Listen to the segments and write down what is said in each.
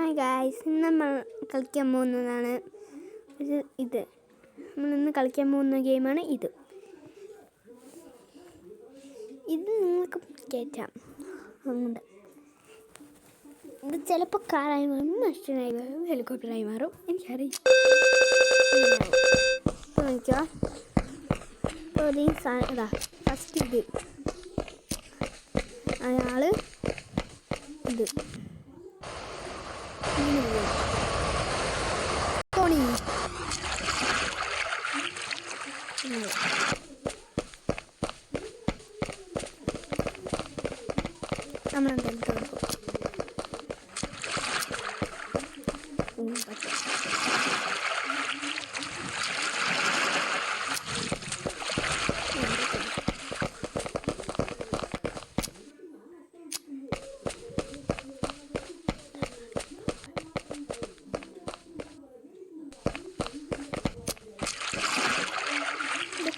Hi guys, ഇന്ന് നമ്മൾ കളിക്കാൻ പോകുന്നതാണ് ഇത്. നമ്മളിന്ന് കളിക്കാൻ പോകുന്ന ഗെയിമാണ് ഇത്. നിങ്ങൾക്ക് കയറ്റാം. അതുകൊണ്ട് ഇത് ചിലപ്പോൾ കാറായി മാറും, മനുഷ്യനായി മാറും, ഹെലികോപ്റ്ററായി മാറും, എനിക്കറിയാം. നോക്കിയോ, ഇതാ ഫസ്റ്റ് ഇത് അയാൾ ഇത് തോണി നമ്മളെന്തായാലും തുറക്കും.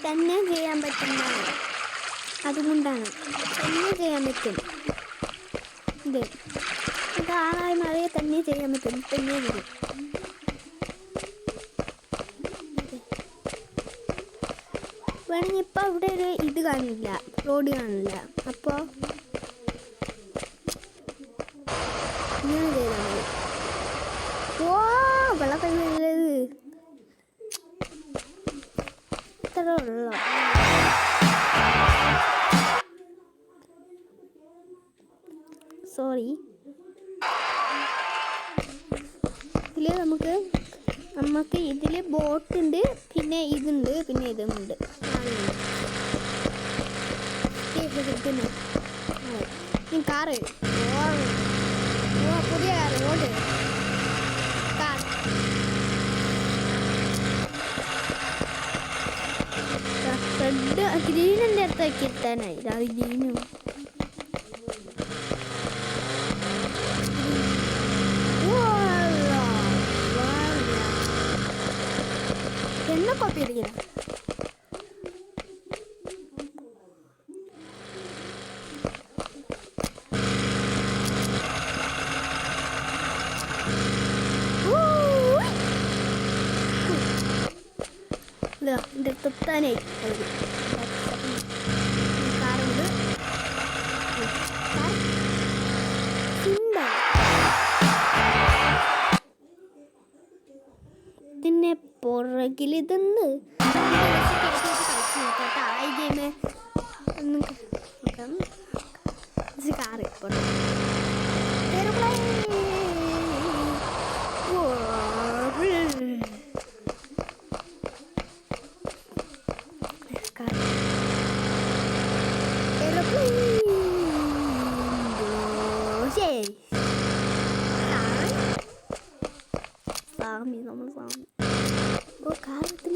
തന്നെ ചെയ്യാൻ പറ്റുന്നതാണ്, അതുകൊണ്ടാണ് തന്നെ ചെയ്യാൻ പറ്റും. ഇത് ആളായി മാറിയ തന്നെ ചെയ്യാൻ പറ്റും. തന്നെ വരും. വേണമെങ്കിൽ ഇപ്പം അവിടെ ഒരു ഇത് കാണില്ല, റോഡ് കാണില്ല. അപ്പോൾ ഇങ്ങനെ ചെയ്താൽ മതി. ഓ വെള്ളം കഴിഞ്ഞത് സോറി. ഇതിൽ നമുക്ക് ഇതിൽ ബോട്ടുണ്ട്, പിന്നെ ഇതുണ്ട്, പിന്നെ ഇതുമുണ്ട്. കാറ് പുതിയ കാറ് ഓട് കാർ. റെഡ് ഗ്രീനിൻ്റെ അടുത്തേക്ക് എത്താനായി. അത് ഗ്രീനും എന്നെ കോപ്പി അടിക്കില്ല. എൻ്റെ തൊത്താനായി കാറുണ്ട്. ഇതിനെ പുറകിൽ ഇതെന്ന് ഈ ഗെയിമ് കാറ് സാമി നമ്മൾ സാമി. ഓ കാറത്തിൽ